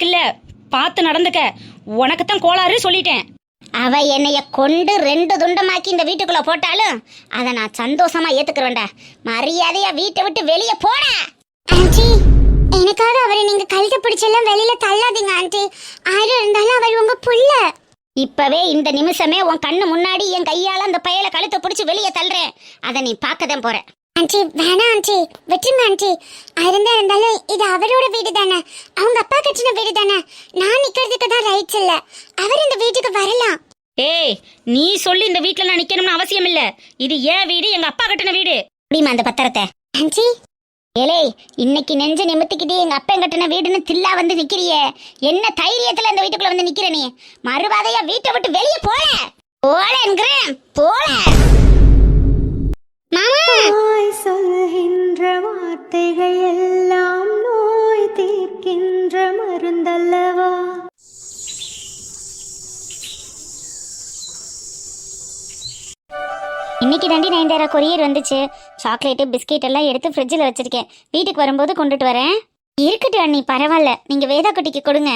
இல்ல பார்த்து நடந்துக்க. உனக்குத்தான் கோளாறு சொல்லிட்டேன். அவ என்னைய கொண்டு 2 துண்டமாக்கி இந்த வீட்டுக்குள்ள போட்டாலும் அதை நான் சந்தோஷமா ஏத்துக்கிறேன்டா. மரியாதையா வீட்டை விட்டு வெளியே போட. ஆண்டி, எனக்காக அவரை நீங்க கழுத்தை பிடிச்செல்லாம் வெளியில தள்ளாதீங்க ஆண்டி. ஆயிரம் இருந்தாலும் அவர் உங்க புள்ள. இப்பவே இந்த நிமிஷமே உன் கண்ணு முன்னாடி என் கையால அந்த பையல கழுத்தை பிடிச்சு வெளியே தள்ளுறேன். அதை நீ பார்க்கதான் போற. ஆண்டி வேணாம் ஆண்டி, விட்டுருங்க ஆண்டி. இருந்தாலும் இது அவரோட வீடு தானே, அவங்க அப்பா கட்டின வீடு தானே. நான் நிக்கிறதுக்கு தான் ரைட்ஸ் இல்ல. அவர் இந்த வீட்டுக்கு வரலாம். ஏய், நீ சொல்லி இந்த வீட்டுல நான் நிக்கணும்னு அவசியம் இல்ல. இது ஏன் வீடு, எங்க அப்பா கட்டின வீடு. முடியுமா அந்த பத்திரத்தை? ஆண்டி ஏலே, இன்னைக்கு நெஞ்ச நிமித்திக்கிட்டு எங்க அப்பா கட்டின வீடுன்னு தில்லா வந்து நிக்கிறியே, என்ன தைரியத்துல இந்த வீட்டுக்குள்ள வந்து நிக்கிற நீ? மறுவாதையா வீட்டை விட்டு வெளியே போல. போல என்கிறேன், போல. நோய் சொல்கின்ற வார்த்தைகள் எல்லாம் நோய் தீர்க்கின்ற மருந்தல்லவா. இன்னைக்கு தாண்டி 9 கொரியர் வந்துச்சு. சாக்லேட்டு பிஸ்கெட் எல்லாம் எடுத்து ஃப்ரிட்ஜில் வச்சிருக்கேன். வீட்டுக்கு வரும்போது கொண்டுட்டு வரேன். இருக்கட்டும் அண்ணி, பரவாயில்ல. நீங்க வேதா குட்டிக்கு கொடுங்க.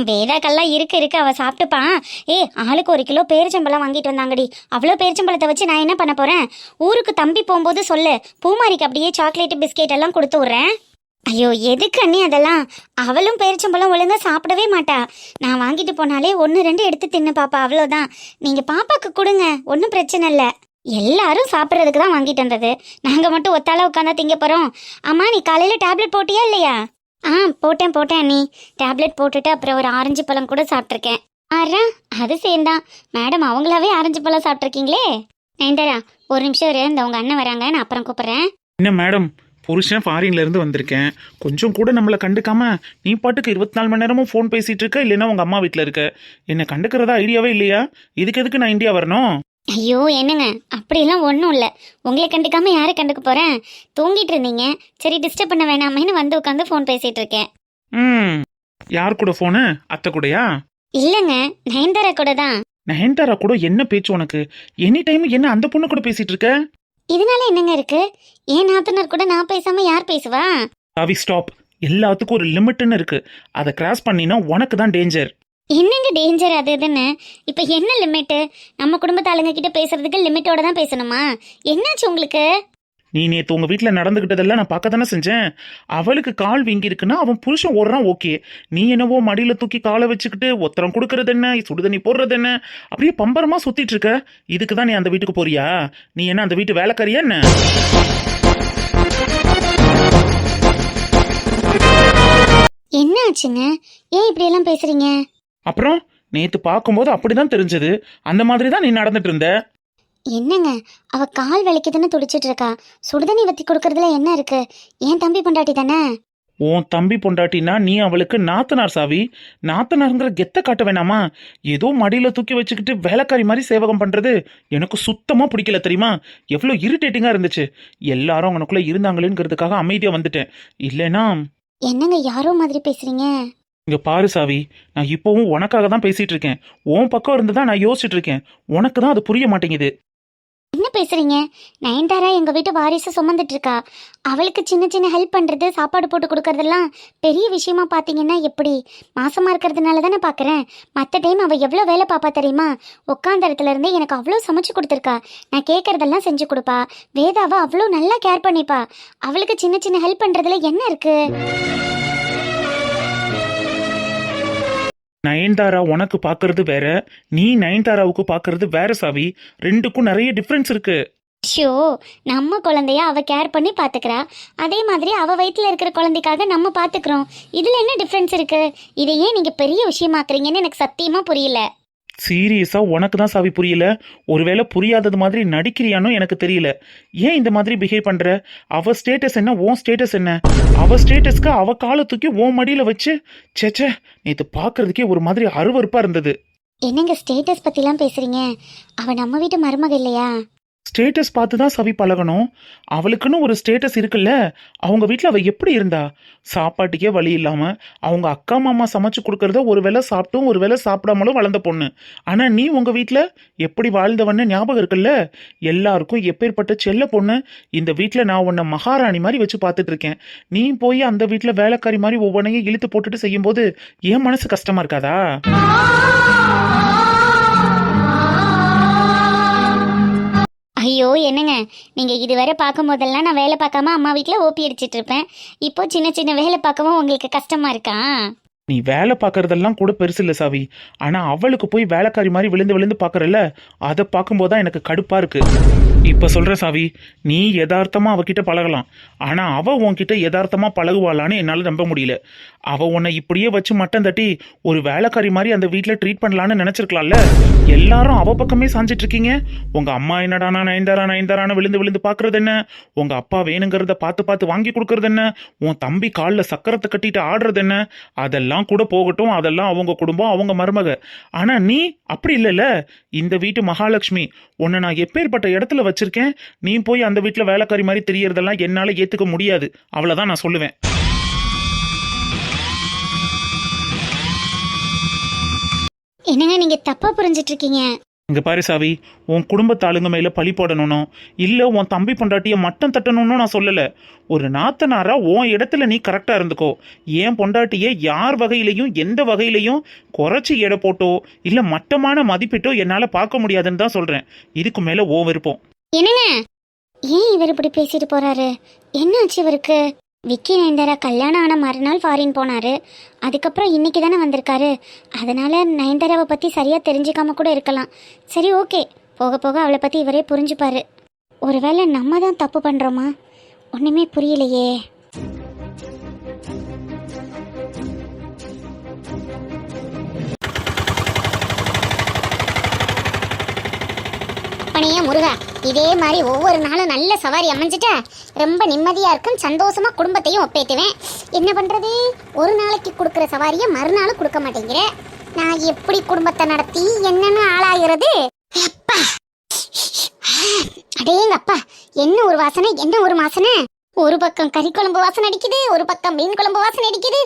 வேதாக்கெல்லாம் இருக்கு அவ சாப்பிட்டுப்பான். ஆளுக்கு 1 கிலோ பேரிச்சம்பழம் வாங்கிட்டு வந்தாங்கடி. அவ்வளோ பேரிச்சம்பழத்தை வச்சு நான் என்ன பண்ண போறேன்? ஊருக்கு தம்பி போகும்போது சொல்லு, பூமாரிக்கு அப்படியே சாக்லேட்டு பிஸ்கெட் எல்லாம் கொடுத்து விட்றேன். ஐயோ எதுக்கு அண்ணி அதெல்லாம்? அவளும் பேரிச்சம்பழம் ஒழுங்கா சாப்பிடவே மாட்டா. நான் வாங்கிட்டு போனாலே 1-2 எடுத்து தின்னு பாப்பா, அவ்வளோதான். நீங்க பாப்பாக்கு கொடுங்க, ஒன்றும் பிரச்சனை இல்லை. எல்லாரும் சாப்பிட்றதுக்கு தான் வாங்கிட்டு வந்தது. நாங்க மட்டும் ஒத்தால உட்காந்தா திங்க போறோம். அம்மா, நீ காலையில டேப்லெட் போட்டியா இல்லையா? போட்டேன் அண்ணி. டேப்லெட் போட்டுட்டு அப்புறம் ஒரு ஆரஞ்சு பழம் கூட சாப்பிட்ருக்கேன். அது சேர்ந்தான். மேடம் அவங்களாவே ஆரஞ்சு பழம் சாப்பிட்ருக்கீங்களே. நயன்தாரா, ஒரு நிமிஷம் இரு, இந்த உங்க அண்ணன் வராங்க, நான் அப்புறம் கூப்பிட்றேன். என்ன மேடம், புருஷன் ஃபாரின்ல இருந்து வந்திருக்கேன், கொஞ்சம் கூட நம்மளை கண்டுக்காம நீ பாட்டுக்கு 24 மணி நேரமும் ஃபோன் பேசிட்டு இருக்க, இல்லைன்னா உங்க அம்மா வீட்டில் இருக்க. என்னை கண்டுக்கிறதா ஐடியாவே இல்லையா? இதுக்கு எதுக்கு நான் இந்தியா வரணும்? ஐயோ என்னங்க, அப்படிலாம் ஒன்றும் இல்லை. உங்களை கண்டுக்காம யாரை கண்டுக்க போறேன்? தூங்கிட்டு இருந்தீங்க, சரி டிஸ்டர்ப் பண்ண வேணாமேன்னு வந்து உட்காந்து ஃபோன் பேசிட்டு இருக்கேன். யார் கூட ஃபோனு? அத்தை கூடயா? இல்லைங்க, நயன்தாரா கூட தான். நயன்தாரா கூட என்ன பேச்சு உனக்கு? எனி டைம் என்ன அந்த பொண்ணு கூட பேசிட்டு இருக்க? இதனால என்னங்க இருக்கு? ஏன் நாத்தனார் கூட நான் பேசாம யார் பேசுவா? அவி ஸ்டாப். எல்லாத்துக்கும் ஒரு லிமிட்னு இருக்கு. அதை கிராஸ் பண்ணினா உனக்கு தான் டேஞ்சர். என்னங்க டேஞ்சர் அது இதுன்னு? இப்போ என்ன லிமிட்டு? நம்ம குடும்பத்து ஆளுங்க கிட்ட பேசுறதுக்கு லிமிட்டோட தான் பேசணுமா? என்னாச்சு உங்களுக்கு? நீ நேற்று உங்க வீட்டில் நடந்துகிட்டதெல்லாம் நான் பார்க்க தானே செஞ்சேன். அவளுக்கு கால் வீங்கி இருக்குன்னா அவன் புருஷன் ஓடுறான், ஓகே. நீ என்னவோ மடியில தூக்கி காலை வச்சுக்கிட்டு ஒத்தரம் கொடுக்கறது என்ன, சுடுதண்ணி போடுறது என்ன, அப்படியே பம்பரமா சுத்திட்டு இருக்க. இதுக்கு தான் நீ அந்த வீட்டுக்கு போறியா? நீ என்ன அந்த வீட்டு வேலைக்காரியா என்ன? என்ன ஆச்சுங்க? ஏன் இப்படி எல்லாம் பேசுறீங்க? அப்புறம் நேத்து பார்க்கும்போது அப்படிதான் தெரிஞ்சது. அந்த மாதிரி தான் நீ நடந்துட்டு இருந்த. என்னங்க, அவ கால் வலிக்குதுன்னு துடிச்சிட்டு இருக்கா. சுடுதண்ணி வத்தி கொடுக்கறதுல என்ன இருக்கு? என் தம்பி பொண்டாட்டி தானே. உன் தம்பி பொண்டாட்டினா நீ அவளுக்கு நாத்தனார் சாவி. நாத்தனாருங்கிற கெத்த காட்ட வேணாமா? ஏதோ மடியில தூக்கி வச்சுக்கிட்டு வேலைக்காரி மாதிரி சேவகம் பண்றது எனக்கு சுத்தமா பிடிக்கல, தெரியுமா? எவ்வளவு இரிட்டேட்டிங்கா இருந்துச்சு. எல்லாரும் அவனுக்குள்ள இருந்தாங்களேங்கிறதுக்காக அமைதியா வந்துட்டேன். இல்லைன்னா. என்னங்க யாரோ மாதிரி பேசுறீங்க? இங்க பாரு சாவி, நான் இப்பவும் உனக்காக தான் பேசிட்டு இருக்கேன். உன் பக்கம் இருந்து தான் நான் யோசிச்சுட்டு இருக்கேன். உனக்கு தான் அது புரிய மாட்டேங்குது. என்ன பேசுறீங்க? நயன்தாரா எங்க வீட்டு வாரிசு சுமந்துட்டு இருக்கா. அவளுக்கு சின்ன சின்ன ஹெல்ப் பண்றது, சாப்பாடு போட்டு கொடுக்கறதெல்லாம் பெரிய விஷயமா பாத்தீங்கன்னா எப்படி? மாசமா இருக்கிறதுனால தானே பாக்குறேன். மற்ற டைம் அவ எவ்வளவு வேலை பாப்பா தெரியுமா? உட்காந்த இடத்துல இருந்தே எனக்கு அவ்வளோ சமைச்சு கொடுத்துருக்கா. நான் கேட்கறதெல்லாம் செஞ்சு கொடுப்பா. வேதாவை அவ்வளோ நல்லா கேர் பண்ணிப்பா. அவளுக்கு சின்ன சின்ன ஹெல்ப் பண்றதுல என்ன இருக்கு? நயன்தாரா உனக்கு பாக்குறது வேற, நீ நயன்தாராவுக்கு பாக்குறது வேற சாவி. ரெண்டுக்கும் நிறைய டிஃபரன்ஸ் இருக்கு. ஷோ, நம்ம குழந்தைய அவ கேர் பண்ணி பாத்துக்கிறா. அதே மாதிரி அவ வயிற்றுல இருக்கிற குழந்தைக்காக நம்ம பாத்துக்கிறோம். இதுல என்ன டிஃபரன்ஸ் இருக்கு? இதை ஏன் நீங்க பெரிய விஷயமாக்குறீங்கன்னு எனக்கு சத்தியமா புரியல. சீரியஸா உனக்கு தான் சாவி புரியல. ஒருவேளை புரியாதது மாதிரி நடிக்கிறியானோ எனக்கு தெரியல. ஏன் இந்த மாதிரி பிஹேவ் பண்ற? அவ ஸ்டேட்டஸ் என்ன, உன் ஸ்டேட்டஸ் என்ன? அவ ஸ்டேட்டஸ்க்கு அவ காலை தூக்கி உன் மடியில வச்சு சேச்சே, நேத்து பாக்குறதுக்கே ஒரு மாதிரி அருவருப்பா இருந்தது. என்னங்க ஸ்டேட்டஸ் பத்திலாம் பேசுறீங்க? அவ நம்ம வீட்டு மருமக இல்லையா? ஸ்டேட்டஸ் பார்த்து தான் சவி பழகணும். அவளுக்குன்னு ஒரு ஸ்டேட்டஸ் இருக்குல்ல. அவங்க வீட்டில் அவள் எப்படி இருந்தா? சாப்பாட்டுக்கே வழி இல்லாமல் அவங்க அக்கா மாமா சமைச்சு கொடுக்கறத ஒரு வேளை சாப்பிட்டும் ஒரு வேளை சாப்பிடாமலும் வளர்ந்த பொண்ணு. ஆனால் நீ உங்கள் வீட்டில் எப்படி வாழ்ந்தவன்னு ஞாபகம் இருக்குல்ல? எல்லாருக்கும் எப்பேற்பட்ட செல்ல பொண்ணு. இந்த வீட்டில் நான் உன்னை மகாராணி மாதிரி வச்சு பார்த்துட்டு இருக்கேன். நீ போய் அந்த வீட்டில் வேலைக்காரி மாதிரி ஒவ்வொன்றையும் இழுத்து போட்டுட்டு செய்யும்போது என் மனசு கஷ்டமா இருக்காதா? ஐயோ என்னங்க, நீங்கள் இதுவரை பார்க்கும் போதெல்லாம் நான் வேலை பார்க்காம அம்மா வீட்டில் ஓபி அடிச்சிட்டு இருப்பேன். இப்போ சின்ன சின்ன வேலை பார்க்கவும் உங்களுக்கு கஷ்டமா இருக்கா? நீ வேலை பார்க்கறதெல்லாம் கூட பெருசு இல்லை சாவி. ஆனால் அவளுக்கு போய் வேலைக்காரி மாதிரி விழுந்து விழுந்து பார்க்கறல்ல, அதை பார்க்கும்போது தான் எனக்கு கடுப்பா இருக்கு. இப்போ சொல்ற சாவி, நீ யதார்த்தமா அவகிட்ட பழகலாம். ஆனால் அவ உன்கிட்ட யதார்த்தமா பழகுவாளான்னு என்னால் நம்ப முடியல. அவ உன்னை இப்படியே வச்சு மட்டம் தட்டி ஒரு வேலைக்காரி மாதிரி அந்த வீட்டில் ட்ரீட் பண்ணலான்னு நினைச்சிருக்கலாம்ல. எல்லாரும் அவ பக்கமே சாஞ்சிட்டு இருக்கீங்க. உங்க அம்மா என்னடானா நயன்தாரான விழுந்து விழுந்து பார்க்கறது என்ன? உங்க அப்பா வேணுங்கிறத பார்த்து பார்த்து வாங்கி கொடுக்கறது என்ன? உன் தம்பி காலில் சக்கரத்தை கட்டிட்டு ஆடுறது என்ன? அதெல்லாம் கூட போகட்டும், அதெல்லாம் அவங்க குடும்பம், அவங்க மருமக. ஆனா நீ அப்படி இல்லைல்ல. இந்த வீட்டு மகாலட்சுமி. உன்னை நான் எப்பேற்பட்ட இடத்துல வச்சிருக்கேன். நீ போய் அந்த வீட்டுல வேலைக்காரி மாதிரி தெரியறதெல்லாம் என்னால ஏத்துக்க முடியாது. அவ்வளவுதான் நான் சொல்லுவேன். என்னங்க நீங்க தப்பா புரிஞ்சிட்டு இருக்கீங்க. இங்க பாரு சாவி, உன் குடும்பத்தாளுங்க மேல பழி போடணும்னோ இல்ல உன் தம்பி பொண்டாட்டிய மட்டம் தட்டணும்னு நான் சொல்லல. ஒரு நாத்தனாரா உன் இடத்துல நீ கரெக்டா இருந்துக்கோ. ஏன் பொண்டாட்டிய யார் வகையிலையும் எந்த வகையிலையும் குறைச்சி எடை போட்டோ இல்ல மட்டமான மதிப்பிட்டோ என்னால பார்க்க முடியாதுன்னு தான் சொல்றேன். இதுக்கு மேல ஓ விருப்பம். என்னங்க, ஏன் இவர் இப்படி பேசிட்டு போறாரு? என்னாச்சு இவருக்கு? விக்கி நயன்தாரா கல்யாணம் ஆன மறுநாள் ஃபாரின் போனாரு. அதுக்கப்புறம் இன்னைக்கு தானே வந்திருக்காரு. அதனால நயன்தாராவை பற்றி சரியாக தெரிஞ்சுக்காம கூட இருக்கலாம். சரி ஓகே, போக போக அவளை பற்றி இவரே புரிஞ்சுப்பாரு. ஒருவேளை நம்ம தான் தப்பு பண்ணுறோமா? ஒன்றுமே புரியலையே. பணியா முருகா, இதே மாதிரி ஒவ்வொரு நாளும் நல்ல சவாரி அமைஞ்சிட்டா ரொம்ப நிம்மதியா இருக்கும். சந்தோஷமா குடும்பத்தையும் ஒப்பேத்துவேன். என்ன பண்றது, ஒரு நாளைக்கு கொடுக்குற சவாரியை மறுநாள் கொடுக்க மாட்டேங்கிற. நான் எப்படி குடும்பத்தை நடத்தி என்னன்னு ஆளாகிறது? அப்பா அடேங்க அப்பா, என்ன ஒரு வாசனை, என்ன ஒரு வாசனை. ஒரு பக்கம் கறி குழம்பு வாசனை அடிக்குது, ஒரு பக்கம் மீன் குழம்பு வாசனை அடிக்குது.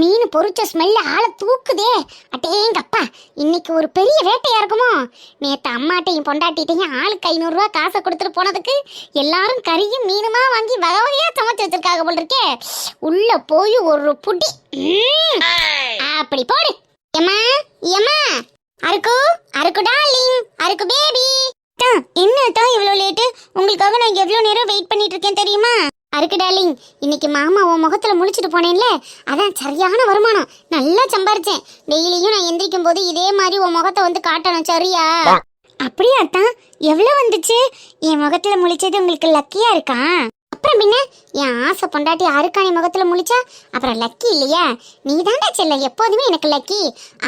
மீன் பொரிச்ச ஸ்மெல்ல ஆளை தூக்குதே. அட்டேங்க அப்பா, இன்னைக்கு ஒரு பெரிய வேட்டையா இருக்குமோ. நேற்று அம்மாட்டையும் பொண்டாட்டிட்டையும் ஆளுக்கு 500 ரூபா காசை கொடுத்துட்டு போனதுக்கு எல்லாரும் கறியும் மீனுமா வாங்கி வகை வகையா சமைச்சு வச்சிருக்காங்க போல் இருக்கே. உள்ள போய் ஒரு புடி அப்படி போடு. ஏமா ஏமா, அருக்கு அருக்கு டார்லிங், அருக்கு பேபி. என்ன தான் இவ்வளோ லேட்டு? உங்களுக்காக நான் எவ்வளோ நேரம் வெயிட் பண்ணிட்டு இருக்கேன் தெரியுமா? அருக்கு டார்லிங், இன்னைக்கு மாமா உன் முகத்துல முழிச்சிட்டு போனேன்ல, அதான் சரியான வருமானம். நல்லா சம்பாரிச்சேன். டெய்லியும் நான் எந்திரிக்கும் போது இதே மாதிரி உன் முகத்தை வந்து காட்டணும், சரியா? அப்படியா தான்? எவ்வளோ வந்துச்சு? என் முகத்துல முழிச்சது உங்களுக்கு லக்கியா இருக்கா? அப்புறம் பின்ன என் ஆசை பொண்டாட்டி அருக்காணி முகத்துல முழிச்சா அப்புறம் லக்கி இல்லையா? நீ தாண்டா செல்ல எப்போதுமே எனக்கு லக்கி.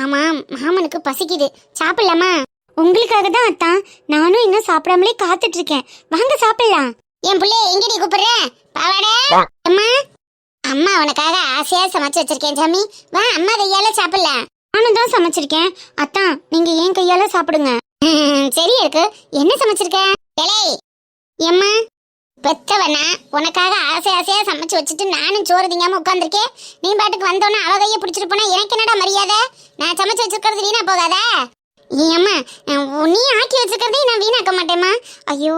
ஆமா, மாமனுக்கு பசிக்குது, சாப்பிடலாமா? உங்களுக்காக தான் அத்தான், நானும் இன்னும் சாப்பிடாமலே காத்துட்டு இருக்கேன். வாங்க சாப்பிடலாம். என் பிள்ளை எங்கடி கூப்பிடுற? பாவாடா அம்மா, அம்மா உனக்காக ஆசையா சமைச்சு வச்சிருக்கேன் சாமி. வா அம்மா கையால சாப்பிடலாம். நானும் தான் சமைச்சிருக்கேன் அத்தான், நீங்க ஏன் கையால சாப்பிடுங்க. சரி இருக்கு. என்ன சமைச்சிருக்க? எம்மா பெத்தவனா உனக்காக ஆசை ஆசையா சமைச்சு வச்சுட்டு நானும் சோறு திங்காம உட்காந்துருக்கேன். நீ பாட்டுக்கு வந்தோன்னா அவ கையை பிடிச்சிட்டு போனா எனக்கு என்னடா மரியாதை? நான் சமைச்சு வச்சிருக்கிறது வீணா போகாதா? ஏம்மா, நீ ஆக்கி வச்சிருக்கிறதே நான் வீணாக்க மாட்டேம்மா. ஐயோ,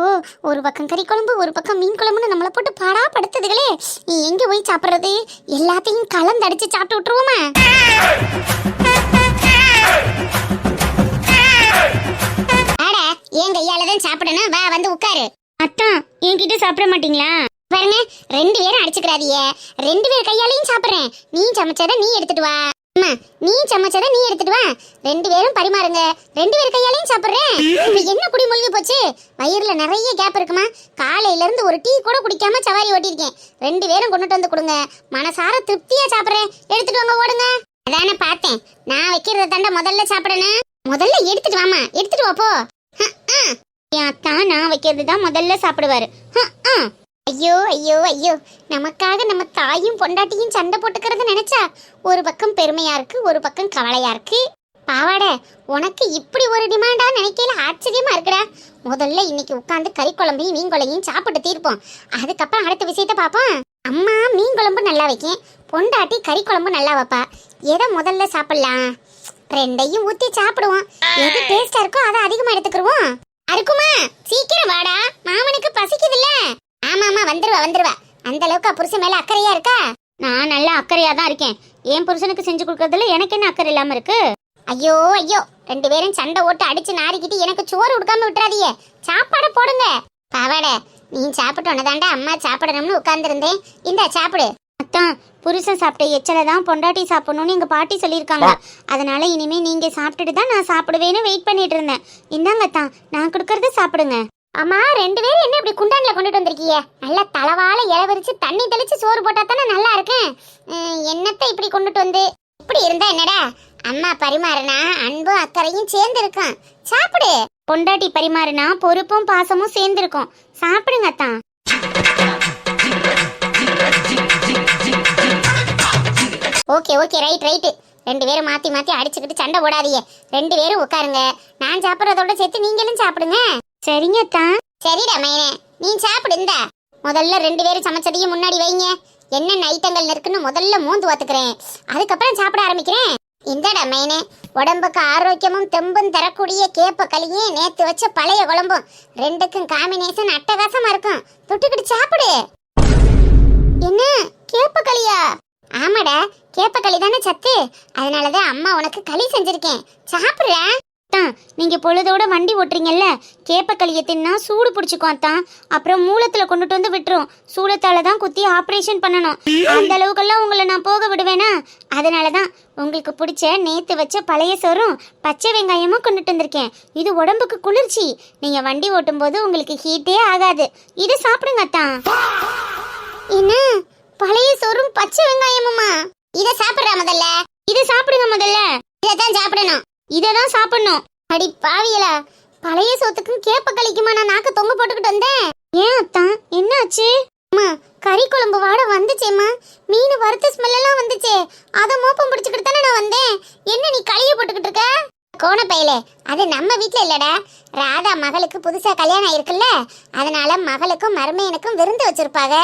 ஒரு பக்கம் கறி குழம்பு ஒரு பக்கம் மீன் குழம்புன்னு நம்மளை போட்டு பாடா படுத்துதுகளே. நீ எங்க போய் சாப்பிட்றது? எல்லாத்தையும் கலந்து அடிச்சு சாப்பிட்டு விட்டுருவோமா? ஆடா, என் கையாலதான் சாப்பிடணும். வா வந்து உட்காரு. அத்தான், என்கிட்ட சாப்பிட மாட்டீங்களா? பாருங்க, 2 பேரும் அடிச்சுக்கிறாதிய. 2 பேர் கையாலையும் சாப்பிட்றேன். நீ சமைச்சதை நீ எடுத்துட்டு வா. அம்மா, நீ சமைச்சதை நீ எடுத்துட்டு வா. 2 பேரும் பரிமாறுங்க. 2 பேர் கையாலையும் சாப்பிட்றேன். என்ன குடி மூழ்கி போச்சு? வயிறுல நிறைய கேப் இருக்குமா? காலையில இருந்து ஒரு டீ கூட குடிக்காம சவாரி ஓட்டிருக்கேன். 2 பேரும் கொண்டுட்டு வந்து கொடுங்க. மனசார திருப்தியா சாப்பிட்றேன். எடுத்துட்டு வாங்க, ஓடுங்க. அதானே பார்த்தேன். நான் வைக்கிறத தாண்டா முதல்ல சாப்பிடணும். முதல்ல எடுத்துட்டு வாமா, எடுத்துட்டு வா போ. அத்தான் நான் வைக்கிறது தான் முதல்ல சாப்பிடுவாரு. ஐயோ ஐயோ ஐயோ, நமக்காக நம்ம தாயும் பொண்டாட்டியும் சண்டை போட்டுக்கிறது நினைச்சா ஒரு பக்கம் பெருமையா இருக்கு, ஒரு பக்கம் கவலையா இருக்கு. பாவாடை, உனக்கு இப்படி ஒரு டிமாண்டா நினைக்கல, ஆச்சரியமா இருக்குடா. முதல்ல இன்னைக்கு உட்காந்து கறி குழம்பையும் மீன் குழம்பையும் சாப்பிட்டு தீர்ப்போம். அதுக்கப்புறம் அடுத்த விஷயத்த பார்ப்போம். அம்மா மீன் குழம்பு நல்லா வைக்கேன், பொண்டாட்டி கறி குழம்பு நல்லா வைப்பா. எதை முதல்ல சாப்பிடலாம்? ரெண்டையும் ஊத்தி சாப்பிடுவோம். எது டேஸ்டா இருக்கோ அதை அதிகமா எடுத்துக்கிருவோம். அருக்குமா, சீக்கிரம் வாடா, மாமனுக்கு பசிக்குது இல்ல? ஆமா ஆமா, வந்துருவா. அந்த அளவுக்கு புருஷன் மேல அக்கறையா இருக்கா? நான் நல்லா அக்கறையா தான் இருக்கேன். என் புருஷனுக்கு செஞ்சு கொடுக்கறதுல எனக்கு என்ன அக்கறை இல்லாம இருக்கு? ஐயோ ஐயோ, 2 பேரும் சண்டை ஓட்டு அடிச்சு நாரிக்கிட்டு எனக்கு சோறு உடுக்காம விட்டுறாதீங்க. சாப்பாடு போடுங்க. பாவாடை, நீ சாப்பிட்டோன்னு தாண்டா அம்மா சாப்பிடணும்னு உட்கார்ந்துருந்தேன். இந்த சாப்பிடு. அத்தான், புருஷன் சாப்பிட்ட எச்சலை தான் பொண்டாட்டி சாப்பிடணும்னு எங்க பாட்டி சொல்லியிருக்காங்க. அதனால இனிமே நீங்க சாப்பிட்டுட்டு தான் நான் சாப்பிடுவேன்னு வெயிட் பண்ணிட்டு இருந்தேன். இந்தாங்க அத்தான், நான் கொடுக்கறத சாப்பிடுங்க. அம்மா, 2 பேரும் என்ன இப்படி குண்டான்ல கொண்டுட்டு வந்திருக்கீங்க? நல்லா தலவால இலவரிச்சு தண்ணி தெளிச்சு சோறு போட்டா தானே நல்லா இருக்கேன். என்னத்தை இப்படி கொண்டுட்டு வந்து இப்படி இருந்தா என்னடா? அம்மா பரிமாறினா அன்பும் அக்கறையும் சேர்ந்து இருக்கும். சாப்பிடு. பொண்டாட்டி பரிமாறினா பொறுப்பும் பாசமும் சேர்ந்து இருக்கும். சாப்பிடுங்க அத்தான். Okay okay, right. 2 பேரும் மாத்தி மாத்தி அடிச்சுக்கிட்டு சண்டை போடாதீங்க. 2 பேரும் உட்காருங்க. நான் சாப்பிட்றதோட சேர்த்து நீங்களும் சாப்பிடுங்க. சரிங்க அத்தான். சரிடா மைனே, நீ சாப்பிடு. இந்த முதல்ல 2 பேரும் சமைச்சதையும் முன்னாடி வைங்க. என்னென்ன ஐட்டங்கள் இருக்குன்னு முதல்ல மூந்து பார்த்துக்கிறேன், அதுக்கப்புறம் சாப்பிட ஆரம்பிக்கிறேன். இந்தடா மைனே, உடம்புக்கு ஆரோக்கியமும் தெம்பும் தரக்கூடிய கேப்ப களியும் நேத்து வச்ச பழைய குழம்பும் 2க்கும் காம்பினேஷன் அட்டகாசமா இருக்கும். தொட்டுக்கிட்டு சாப்பிடு. என்ன, கேப்ப களியா? ஆமாடா, கேப்ப களி தானே சத்து. அதனாலதான் அம்மா உனக்கு களி செஞ்சிருக்கேன், சாப்பிடுற. நீங்க பொழுதோட வண்டி ஓட்டுறீங்கல்ல, கேப்பக்களியை தின்னா சூடு பிடிச்சிக்கும் அத்தான். அப்புறம் மூலத்துல கொண்டுட்டு வந்து விட்டுரும். சூடத்தால தான் குத்தி ஆப்ரேஷன் பண்ணணும். அந்த அளவுக்கெல்லாம் உங்களை நான் போக விடுவேனா? அதனாலதான் உங்களுக்கு பிடிச்ச நேத்து வச்ச பழைய சோறும் பச்சை வெங்காயமும் கொண்டுட்டு வந்திருக்கேன். இது உடம்புக்கு குளிர்ச்சி. நீங்க வண்டி ஓட்டும் போது உங்களுக்கு ஹீட்டே ஆகாது. இது சாப்பிடுங்க அத்தான். என்ன, பழைய சோறும் பச்சை வெங்காயமுமா? இத சாப்பிடுற முதல்ல. இத சாப்பிடுங்க முதல்ல. இதான் சாப்பிடணும். இததான் சாப்பிடணும். அடி பாவியலா, பழைய சோத்துக்கும் கேப்ப களிக்குமா நான் நாக்கு தொங்க போட்டுக்கிட்டு வந்தேன். ஏன் அத்தான், என்னாச்சு? அம்மா, கறி குழம்பு வாடை வந்துச்சேம்மா. மீன் வறுத்த ஸ்மெல் எல்லாம் வந்துச்சே. அதை மோப்பம் பிடிச்சுக்கிட்டு தானே நான் வந்தேன். என்ன நீ களிய போட்டுக்கிட்டு இருக்க? கோணப்பையிலே, அது நம்ம வீட்டுல இல்லடா. ராதா மகளுக்கு புதுசா கல்யாணம் ஆயிருக்குல்ல, அதனால மகளுக்கும் மருமையனுக்கும் விருந்து வச்சிருப்பாங்க.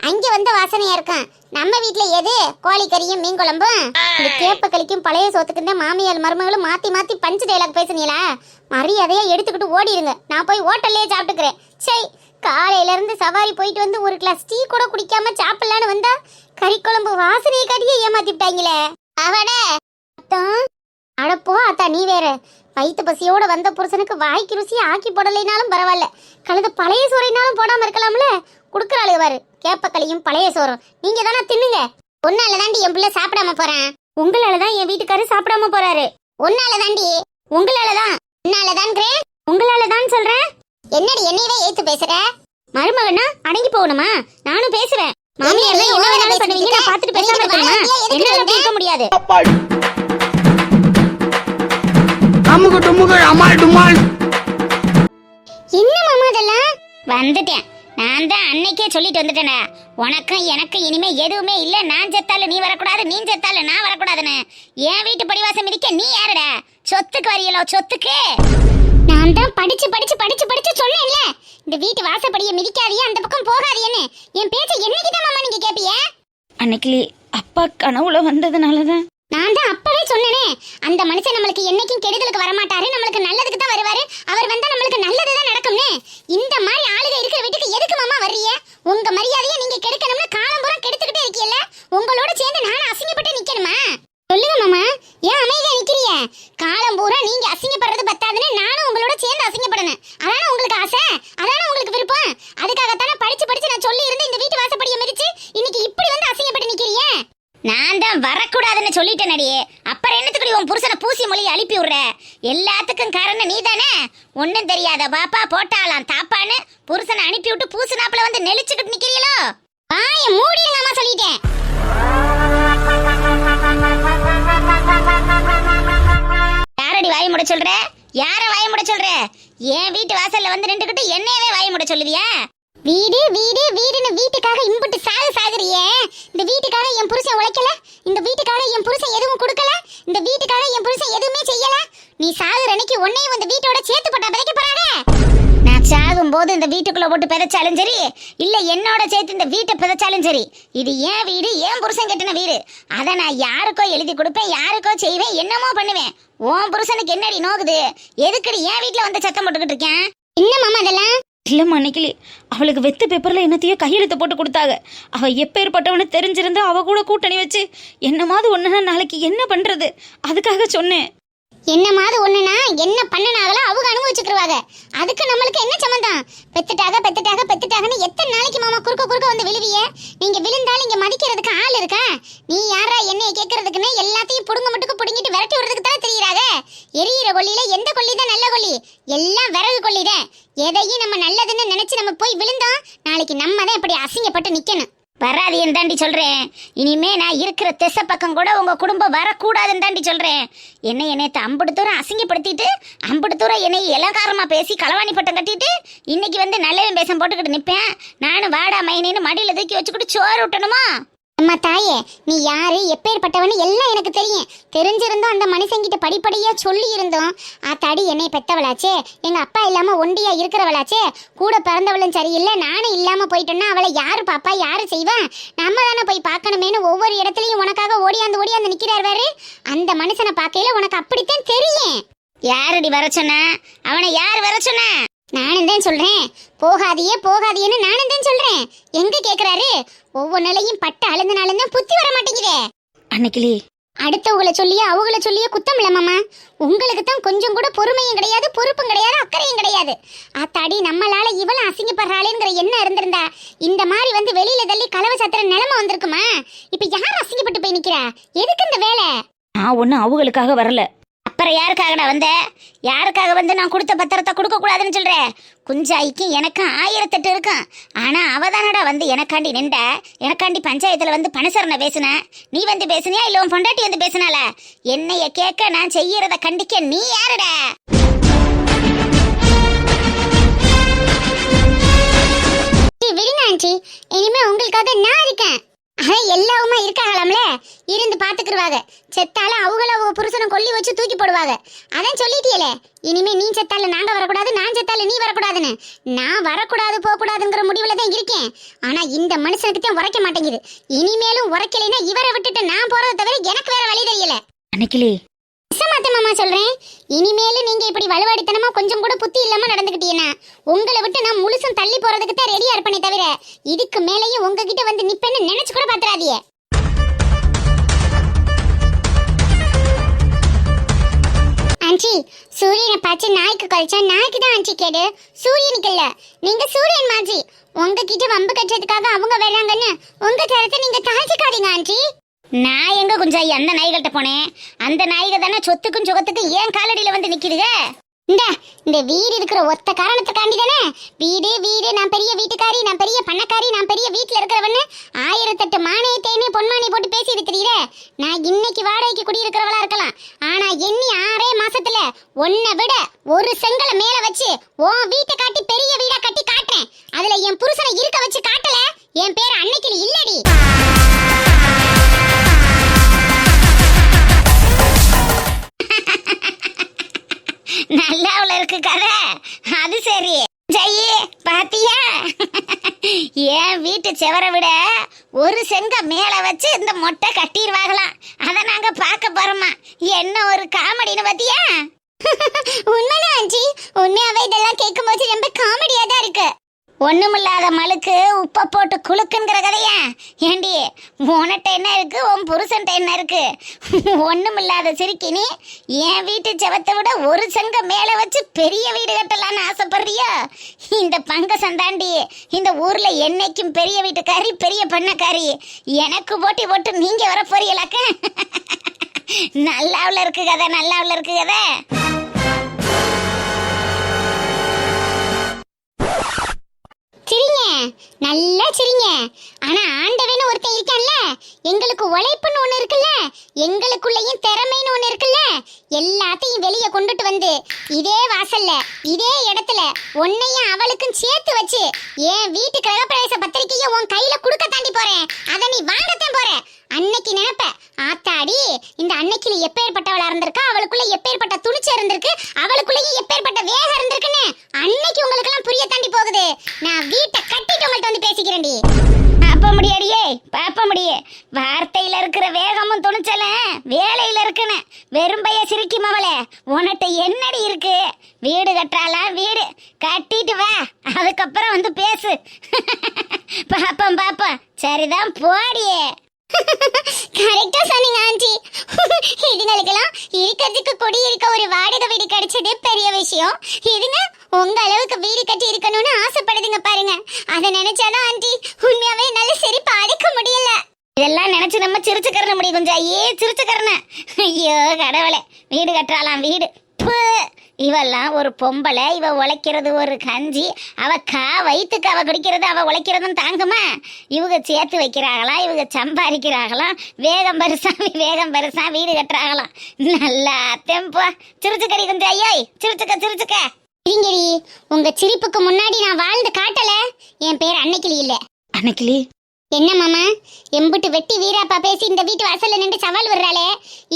அங்க வந்த வாசனையா இருக்கும். நம்ம வீட்டுல எது கோழிக்கறியும் மீன் குழம்பும். இந்த கேப்ப களிக்கும் பழைய சோத்துக்கு தான் மாமியார் மருமகளும் மாத்தி மாத்தி பஞ்சு டைலாக் பேசுனீங்களா? மரியாதையா எடுத்துக்கிட்டு ஓடிடுங்க. நான் போய் ஹோட்டல்லே சாப்பிட்டுக்கிறேன். சரி, காலையில இருந்து சவாரி போயிட்டு வந்து ஒரு கிளாஸ் டீ கூட குடிக்காம சாப்பிடலான்னு வந்தா கறி குழம்பு வாசனையை காட்டியே ஏமாத்திட்டாங்களே. அவட அடப்போ அத்தா, நீ வேற. வயிற்று பசியோட வந்த புருஷனுக்கு வாய்க்கு ருசி ஆக்கி போடலைனாலும் பரவாயில்ல, கழுத பழைய சோறைனாலும் போடாம இருக்கலாம்ல. குடுக்கறாளே பாரு, கேப்பக்களியும் பழைய சோறும். நீங்க தானே தின்னுங்க. ஒன்னால தாண்டி என் பிள்ளை சாப்பிடாம போறேன். உங்களாலதான் என் வீட்டுக்காரரு சாப்பிடாம போறாரு. ஒன்னால தாண்டி. உங்களாலதான். உன்னாலதான். உங்களாலதான் சொல்றேன். என்னடி என்னையவே ஏத்து பேசுற? மருமகனா அடங்கி போகணுமா? நானும் பேசுவேன். மாமியார் என்ன வேணாலும் பண்ணுவீங்க, நான் பாத்துட்டு பேசாம இருக்கணுமா? என்னால அப்படி இருக்க முடியாது. என்ன மாமா இதெல்லாம்? வந்துட்டேன். நான் தான் அன்னைக்கே சொல்லிட்டு வந்துட்டேனே, உனக்கும் எனக்கு இனிமே எதுவுமே இல்ல. நான் செத்தால நீ வரக்கூடாது, நீ செத்தால நான் வரக்கூடாதுன்னு. என் வீட்டு படிவாசம் மிதிக்க நீ யாருடா? சொத்துக்கு வரியலோ? சொத்துக்கு நான் தான் படிச்சு படிச்சு படிச்சு படிச்சு சொன்னேன்ல, இந்த வீட்டு வாசப்படியை மிதிக்காதியே, அந்த பக்கம் போகாதியன்னு. என் பேச்சை என்னைக்குதான் மாமா நீங்க கேப்பிய? அன்னைக்கு அப்பா கனவுல வந்ததுனாலதான். நான் தான் அப்பவே சொன்னேனே, அந்த மனுஷன் நம்மளுக்கு என்னைக்கும் கெடுதலுக்கு வரமாட்டாரு, நம்மளுக்கு நல்லதுக்கு தான் வருவாரு. அவர் வந்தா நம்மளுக்கு நல்லதுதான் நடக்கும்னு. இந்த மாதிரி ஆளுக இருக்கிற வீட்டுக்கு எதுக்கு மாமா வர்றீங்க? உங்க மரியாதையை நீங்க கெடுக்கணும்னு காலம் பூரா கெடுத்துக்கிட்டே இருக்கீல்ல. உங்களோட சேர்ந்து நானும் அசிங்கப்பட்டு நிக்கணுமா? சொல்லுங்க மாமா, ஏன் அமைதியா நிக்கிறீங்க? காலம் பூரா நீங்க அசிங்கப்படுறது பத்தாதுன்னு நானும் உங்களோட சேர்ந்து அசிங்கப்படணும். அதான உங்களுக்கு ஆசை, அதான உங்களுக்கு விருப்பம். அதுக்காகத்தானே படிச்சு படிச்சு நான் சொல்லி இருந்து இந்த வீட்டு வாசப்படியை மிதிச்சு இன்னைக்கு இப்படி வந்து அசிங்கப்பட்டு நிக்கிறீங்க. நான் தான் வரக்கூடாதுன்னு சொல்லிட்டேன் நடியே. அப்புறம் என்னத்துக்கு உன் புருஷனை பூசி மொழி அனுப்பி விடுற? எல்லாத்துக்கும் காரணம் நீ தானே. ஒன்னும் தெரியாத பாப்பா போட்டாலாம் தாப்பான்னு புருஷனை அனுப்பி விட்டு பூசுனாப்புல வந்து நெளிச்சுக்கிட்டு நிக்கிறீங்களோ? வாயை மூடிடுங்கம்மா சொல்லிட்டேன். யாரடி வாயை மூட சொல்ற? யார வாயை மூட சொல்ற? என் வீட்டு வாசல்ல வந்து நின்றுக்கிட்டு என்னையவே வாயை மூட சொல்லுவியா? வீடு வீடு வீடுன்னு வீட்டுக்காக இன்புட்டு சாகுறியே. இந்த வீட்டுக்காக என் புருஷன் உழைக்கல, இந்த வீட்டுக்காக என் புருஷன் எதுவும் கொடுக்கல. இந்த வீட்டுக்காக என் புருஷன் எதுவுமே செய்யல. நீ சாகுற அன்னைக்கு உன்னையும் இந்த வீட்டோட சேர்த்து போட்டா பிதைக்க போறாங்க. நான் சாகும் போது இந்த வீட்டுக்குள்ள போட்டு பிதைச்சாலும் சரி, இல்ல என்னோட சேர்த்து இந்த வீட்டை பிதைச்சாலும் சரி, இது ஏன் வீடு, ஏன் புருஷன் கட்டின வீடு. அதை நான் யாருக்கோ எழுதி கொடுப்பேன், யாருக்கோ செய்வேன், என்னமோ பண்ணுவேன். உன் புருஷனுக்கு என்னடி நோக்குது? எதுக்கடி என் வீட்டுல வந்து சத்தம் போட்டுக்கிட்டு இருக்கேன்? என்ன மாமா அதெல்லாம்? இல்லம்மா அன்னைக்கிளி, அவளுக்கு வெத்து பேப்பர்ல என்னத்தையோ கையெழுத்து போட்டு கொடுத்தாங்க. அவ எப்பேற்பட்டவனு தெரிஞ்சிருந்தா அவ கூட கூட்டணி வச்சு என்னமாவது ஒண்ணுனா நாளைக்கு என்ன பண்றது, அதுக்காக சொன்னேன். என்னமாவது ஒண்ணுனா என்ன பண்ணனாங்களோ அவங்க அனுபவிச்சுக்குவாங்க. அதுக்கு நம்மளுக்கு என்ன சம்பந்தம்? பெத்துட்டாகன்னு எத்தனை நாளைக்கு மாமா குறுக்க வந்து விழுவிய? நீங்க விழுந்தாலும் இங்க மதிக்கிறதுக்கு ஆள் இருக்கா? நீ யாரா என்னைய கேட்கறதுக்குன்னு எல்லாத்தையும் புடுங்க மட்டுக்கு புடுங்கிட்டு விரட்டி விடுறதுக்கு தான் தெரியுறாங்க. எரியிற கொல்லியில எந்த கொல்லி தான் நல்ல கொல்லி? எல்லாம் விறகு கொல்லிதான். எதையும் நம்ம நல்லதுன்னு நினைச்சு நம்ம போய் விழுந்தோம், நாளைக்கு நம்ம தான் இப்படி அசிங்கப்பட்டு நிக்கணும். வராதின்னு தாண்டி சொல்றேன். இனிமே நான் இருக்கிற திசை பக்கம் கூட உங்க குடும்பம் வரக்கூடாதுன்னு தாண்டி சொல்றேன். என்னை அம்புடு தூரம் அசிங்கப்படுத்திட்டு, அம்புடு தூரம் என்னை இலக்காரமா பேசி களவாணி பட்டம் கட்டிட்டு, இன்னைக்கு வந்து நல்லவன் பேசம் போட்டுக்கிட்டு நிப்பேன். நானும் வாடா மைனின்னு மடியில தூக்கி வச்சுக்கிட்டு சோறு விட்டணுமா? அம்மா தாயே, நீ யாரு எப்பேற்பட்டவனு எல்லாம் எனக்கு தெரியும். தெரிஞ்சிருந்தோம் அந்த மனுஷங்கிட்ட படிப்படியா சொல்லி இருந்தோம். ஆத்தாடி என்னை பெத்தவளாச்சே, எங்க அப்பா இல்லாம ஒண்டியா இருக்கிறவளாச்சே, கூட பிறந்தவளும் சரியில்லை, நானும் இல்லாம போயிட்டோன்னா அவளை யாரு பாப்பா, யாரு செய்வா? நம்ம தானே போய் பார்க்கணுமேனு ஒவ்வொரு இடத்துலயும் உனக்காக ஓடியாந்து நிக்கிறார் வேறு. அந்த மனுஷனை பார்க்கையில உனக்கு அப்படித்தான் தெரியும். யாரடி வர சொன்ன? அவனை யார் வர சொன்ன? நானும் தான் சொல்றேன், போகாதியேன்னு நானும் தான் சொல்றேன். எங்க கேக்குறாரு? ஒவ்வொரு நிலையும் பட்டு அழுந்தனாலும் தான் புத்தி வர மாட்டேங்குதே. அன்னைக்கிளி, அடுத்தவங்களை சொல்லியோ அவங்கள சொல்லியோ குத்தம் இல்ல மாமா. உங்களுக்கு தான் கொஞ்சம் கூட பொறுமையும் கிடையாது, பொறுப்பும் கிடையாது, அக்கறையும் கிடையாது. ஆத்தாடி நம்மளால இவளும் அசிங்கப்படுறாளேங்கிற எண்ணம் இருந்திருந்தா இந்த மாதிரி வந்து வெளியில தள்ளி கலவை சத்திர நிலைமை வந்திருக்குமா? இப்ப யார் அசிங்கப்பட்டு போய் நிக்கிறா? எதுக்கு இந்த வேலை? நான் ஒன்னும் அவங்களுக்காக வரல. அப்புறம் யாருக்காகடா வந்த? யாருக்காக வந்து நான் கொடுத்த பத்திரத்தை கொடுக்க கூடாதுன்னு சொல்றேன்? குஞ்சாய்க்கு எனக்கு 1008 இருக்கும். ஆனா அவதானடா வந்து எனக்காண்டி நின்ற, எனக்காண்டி பஞ்சாயத்துல வந்து பணசரணை பேசுன. நீ வந்து பேசுனியா இல்ல உன் பொண்டாட்டி வந்து பேசுனால? என்னைய கேட்க, நான் செய்யறத கண்டிக்க நீ யாருடா? விடுங்க ஆண்டி, இனிமே உங்களுக்காக நான் இருக்கேன். எல்லாருமா இருக்காங்களாம்ல, இருந்து பாத்துக்குருவாங்க. செத்தாலும் அவங்க புருஷனை கொல்லி வச்சு தூக்கி போடுவாங்க. அதான் சொல்லிட்டியலே, இனிமே நீ செத்தால நாங்க வரக்கூடாது, நான் செத்தால நீ வரக்கூடாதுன்னு. நான் வரக்கூடாது போக கூடாதுங்கிற முடிவுல தான் இருக்கேன். ஆனா இந்த மனுஷனுக்கு தான் உரைக்க மாட்டேங்குது. இனிமேலும் உரைக்கலைன்னா இவரை விட்டுட்டு நான் போறதை தவிர எனக்கு வேற வழி தெரியல. அன்னைக்கிளி, மாமா சொல்றேன், இனிமேலும் நீங்க இப்படி வலுவாடித்தனமா கொஞ்சம் கூட புத்தி இல்லாம நடந்துக்கிட்டீங்கன்னா உங்களை விட்டு நான் முழுசும் தள்ளி போறதுக்கு தான் ரெடியா இருப்பேனே தவிர இதுக்கு மேலேயும் உங்ககிட்ட வந்து நிப்பேன்னு நினைச்சு கூட பாத்துறாதீங்க. ஆண்டி, சூரியனை பார்த்து நாய்க்கு குறைச்சா நாய்க்கு தான் ஆண்டி கேடு, சூரியனுக்கு இல்ல. நீங்க சூரியன் மாதிரி உங்ககிட்ட வம்பு கட்டுறதுக்காக அவங்க வர்றாங்கன்னு உங்க தரத்தை நீங்க தாழ்ச்சிக்காதீங்க ஆண்டி. நான் எங்க குஞ்சாயி அந்த நாய்கள்கிட்ட போனேன்? அந்த நாய்க தானே சொத்துக்கும் சுகத்துக்கும் ஏன் காலடியில வந்து நிக்குதுங்க? இந்த வீடு இருக்கிற ஒத்த காரணத்துக்காண்டி தானே. வீடு நான் பெரிய வீட்டுக்காரி, நான் பெரிய பண்ணக்காரி, நான் பெரிய வீட்டுல இருக்கிறவன்னு 1008 மானே தேனே பொன்மானே போட்டு பேசிட்டு தெரியுற. நான் இன்னைக்கு வாடகைக்கு குடியிருக்கிறவளா இருக்கலாம், ஆனா எண்ணி 6 மாசத்துல உன்னை விட ஒரு செங்கலை மேல வச்சு உன் வீட்டை காட்டி பெரிய வீடா கட்டி காட்டுறேன். அதுல என் புருஷனை இருக்க வச்சு காட்டல, என் பேர் அன்னைக்கிளி இல்லடி. நல்லா இருக்கு கதை. அது சரி ஜெயி, பாத்தியா? என் வீட்டு செவரை விட ஒரு செங்க மேல வச்சு இந்த மொட்டை கட்டிடுவாங்களாம். அத நாங்க பார்க்க போறோமா? என்ன ஒரு காமெடின்னு பாத்தியா? உண்மைதான் ஆண்டி, உண்மையாவே இதெல்லாம் கேட்கும் போது ரொம்ப காமெடியா தான் இருக்கு. ஒண்ணுமில்லாத மலுக்கு உப்பை போட்டு குளுக்குங்கிற கதையா? ஏண்டி, உன்கிட்ட என்ன இருக்கு, உன் புருஷன்ட்ட என்ன இருக்கு? ஒண்ணுமில்லாத சிரிக்கினி என் வீட்டு செவத்தை விட ஒரு செங்க மேல வச்சு பெரிய வீடு கட்டலான்னு ஆசைப்படுறியா? இந்த பங்க சந்தாண்டி இந்த ஊர்ல என்னைக்கும் பெரிய வீட்டுக்காரி, பெரிய பண்ணக்காரி. எனக்கு போட்டி போட்டு நீங்க வர போறீங்களாக்க? நல்லாவுல இருக்கு கதை, நல்லாவுல இருக்கு கதை. சிரிங்க, நல்லா சிரிங்க. ஆனா ஆண்டவன்னு ஒருத்தன் இருக்கான்ல, எங்களுக்கு உழைப்புன்னு ஒண்ணு இருக்குல்ல, எங்களுக்குள்ளேயும் திறமைன்னு ஒண்ணு இருக்குல்ல, எல்லாத்தையும் வெளியே கொண்டுட்டு வந்து இதே வாசல்ல இதே இடத்துல உன்னையும் அவளுக்கும் சேர்த்து வச்சு என் வீட்டு கிரகப்பிரவேச பத்திரிக்கையை உன் கையில குடுக்க தாண்டி போறேன். அதை நீ வாங்கத்தான் போற. அன்னைக்கு நினைப்ப, ஆத்தாடி அடி இந்த அன்னைக்கு எப்பேற்பட்டவளா இருந்திருக்கா, அவளுக்குள்ள எப்பேற்பட்ட துணிச்ச இருந்திருக்கு, அவளுக்குள்ளேயும் எப்பேற்பட்ட வேகம் இருந்திருக்குன்னு அன்னைக்கு உங்களுக்கு எல்லாம் புரிய தாண்டி போகுது. நான் வீட்டை கட்டிட்டு உங்கள்ட்ட வந்து பேசிக்கிறேன்டி. பாப்ப முடியடியே, பாப்ப முடியே. வார்த்தையில இருக்கிற வேகமும் துணிச்சலும் வேலையில இருக்குன்னு வெறும்பைய சிரிக்கும் அவளே. உன்கிட்ட என்னடி இருக்கு? வீடு கட்டுறாளா? வீடு கட்டிட்டு வா, அதுக்கப்புறம் வந்து பேசு. பாப்போம் பாப்போம். சரிதான், போடியே. கரெக்டா சொன்னீங்க ஆண்டி. இதுங்களுக்கெல்லாம் இருக்கிறதுக்கு குடி இருக்க ஒரு வாடகை வீடு கிடைச்சது பெரிய விஷயம். இதுங்க உங்க அளவுக்கு வீடு கட்டி இருக்கணும்னு ஆசைப்படுதுங்க பாருங்க. அதை நினைச்சாதான் ஆண்டி உண்மையாவே நல்ல சிரிப்பு அடக்க முடியல. இதெல்லாம் நினைச்சு நம்ம சிரிச்சுக்கறன முடியும் கொஞ்சம். சிரிச்சுக்கறன. ஐயோ கடவுளே, வீடு கட்டுறாளாம் வீடு. இவெல்லாம் ஒரு பொம்பளை, இவ உழைக்கிறது ஒரு கஞ்சி, அவ வயிற்றுக்கு அவ குடிக்கிறது அவ உழைக்கிறதும் தாங்குமா? இவங்க சேர்த்து வைக்கிறாங்களா, இவங்க சம்பாதிக்கிறாங்களாம், வேகம் பெருசா வீடு கட்டுறாங்களாம். நல்லா தெம்பா சிரிச்சுக்கடி கொஞ்சம். ஐயோ சிரிச்சுக்க. இருங்கடி, உங்க சிரிப்புக்கு முன்னாடி நான் வாழ்ந்து காட்டல. என் பேர் அன்னைக்கிளி இல்ல. அன்னைக்கிளி என்ன மாமா, எம்புட்டு வெட்டி வீராப்பா பேசி இந்த வீட்டு வாசல்ல நின்று சவால் விடுறாளே,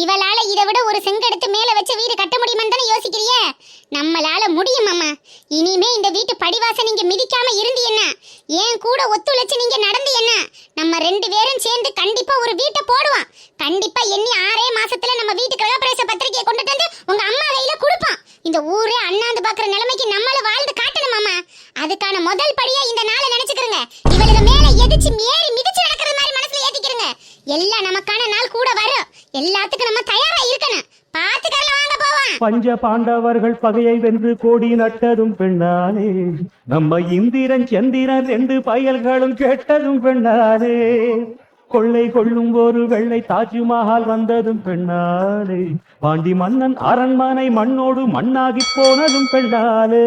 இவளால இதை விட ஒரு செங்கெடுத்து மேல வச்சு வீடு கட்ட முடியுமான்னு தானே யோசிக்கிறிய? நம்மளால முடியும் மாமா. இனிமே இந்த வீட்டு படிவாசல் நீங்க மிதிக்காம இருந்தீங்கன்னா, ஏன் கூட ஒத்துழைச்சு நீங்க நடந்தீங்கன்னா, நம்ம 2 பேரும் சேர்ந்து கண்டிப்பா ஒரு வீட்டை போடுவோம். கண்டிப்பா எண்ணி 6 மாசத்துல நம்ம வீட்டு கிரகப்பிரவேச பத்திரிக்கையை கொண்டுட்டு வந்து உங்க அம்மா கையில கொடுப்போம். இந்த ஊரே அண்ணாந்து பாக்குற நிலைமைக்கு நம்மள வாழ்ந்து காட்டணும் மாமா. அதுக்கான முதல் படியா இந்த நாளை நினைச்சுக்கிறங்க. இவளுக்கு மேல எதிச்சு ஏறி மிதிச்சு நடக்கிற மாதிரி மனசுல ஏத்திக்கிறங்க. எல்லாம் நமக்கான நாள் கூட வரும். எல்லாத்துக்கும் நம்ம தயாரா இருக்கணும். பாத்துக்கறல, வாங்க போவோம். பஞ்ச பாண்டவர்கள் பகையை வென்று கோடி நட்டதும் பெண்ணானே, நம்ம இந்திரன் சந்திரன் 2 பயல்களும் கெட்டதும் பெண்ணானே, கொள்ளை கொள்ளும் ஒரு வெள்ளை தாஜ்மஹால் வந்ததும் பெண்ணாலே, பாண்டி மன்னன் அரண்மனை மண்ணோடு மண்ணாகி போனதும் பெண்ணாலே.